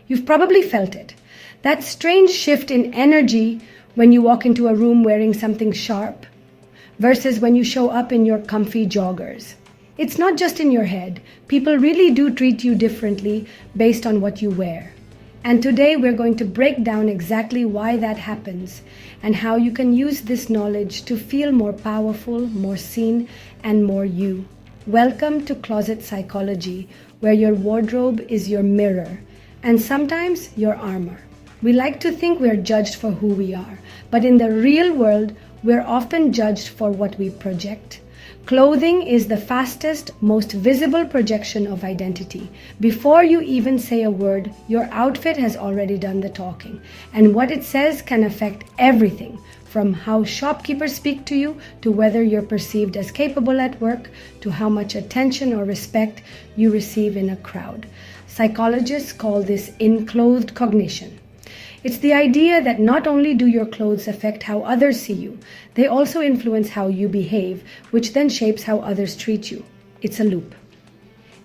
You've probably felt it. That strange shift in energy when you walk into a room wearing something sharp versus when you show up in your comfy joggers. It's not just in your head. People really do treat you differently based on what you wear. And today we're going to break down exactly why that happens and how you can use this knowledge to feel more powerful, more seen, and more you. Welcome to Closet Psychology, where your wardrobe is your mirror and sometimes your armor. We like to think we're judged for who we are, but in the real world, we're often judged for what we project. Clothing is the fastest, most visible projection of identity. Before you even say a word, your outfit has already done the talking. And what it says can affect everything, from how shopkeepers speak to you, to whether you're perceived as capable at work, to how much attention or respect you receive in a crowd. Psychologists call this enclothed cognition. It's the idea that not only do your clothes affect how others see you, they also influence how you behave, which then shapes how others treat you. It's a loop.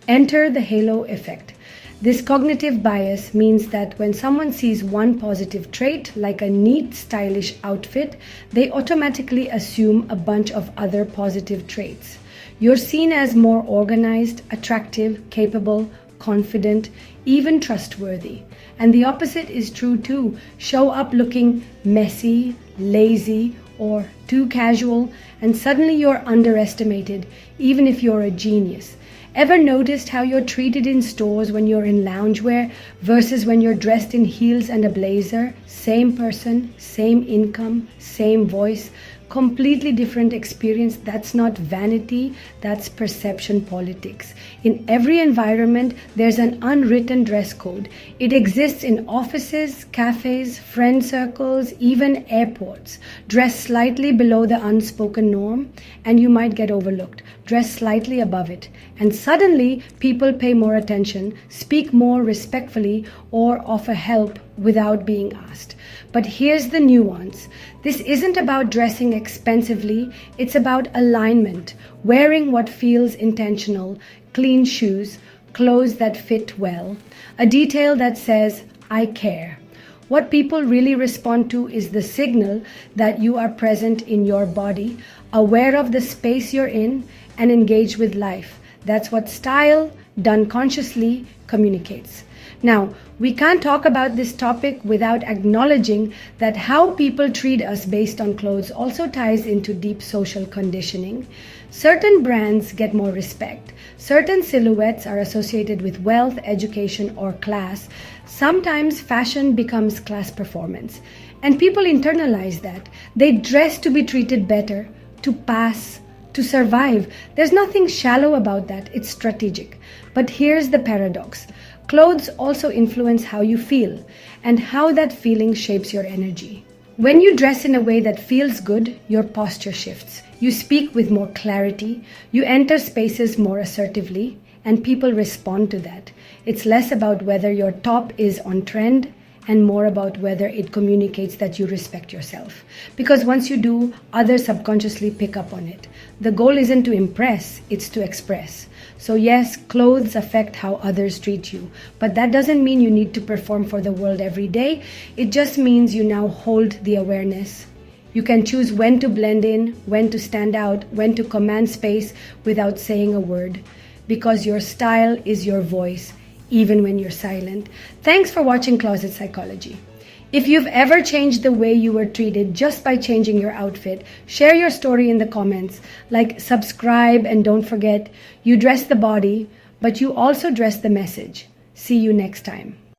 Enter the halo effect. This cognitive bias means that when someone sees one positive trait, like a neat, stylish outfit, they automatically assume a bunch of other positive traits. You're seen as more organized, attractive, capable, confident, even trustworthy. And the opposite is true too. Show up looking messy, lazy, or too casual, and suddenly you're underestimated, even if you're a genius. Ever noticed how you're treated in stores when you're in loungewear versus when you're dressed in heels and a blazer? Same person, same income, same voice, completely different experience. That's not vanity, that's perception politics. In every environment, there's an unwritten dress code. It exists in offices, cafes, friend circles, even airports. Dress slightly below the unspoken norm, and you might get overlooked. Dress slightly above it, and suddenly people pay more attention, speak more respectfully, or offer help without being asked. But here's the nuance. This isn't about dressing expensively, it's about alignment, wearing what feels intentional, clean shoes, clothes that fit well, a detail that says, I care. What people really respond to is the signal that you are present in your body, aware of the space you're in, and engaged with life. That's what style, done consciously, communicates. Now, we can't talk about this topic without acknowledging that how people treat us based on clothes also ties into deep social conditioning. Certain brands get more respect. Certain silhouettes are associated with wealth, education, or class. Sometimes fashion becomes class performance. And people internalize that. They dress to be treated better, to pass, to survive. There's nothing shallow about that. It's strategic. But here's the paradox. Clothes also influence how you feel and how that feeling shapes your energy. When you dress in a way that feels good, your posture shifts. You speak with more clarity, you enter spaces more assertively, and people respond to that. It's less about whether your top is on trend and more about whether it communicates that you respect yourself. Because once you do, others subconsciously pick up on it. The goal isn't to impress, it's to express. So yes, clothes affect how others treat you, but that doesn't mean you need to perform for the world every day. It just means you now hold the awareness. You can choose when to blend in, when to stand out, when to command space without saying a word. Because your style is your voice, even when you're silent. Thanks for watching Closet Psychology. If you've ever changed the way you were treated just by changing your outfit, share your story in the comments. Like, subscribe, and don't forget, you dress the body, but you also dress the message. See you next time.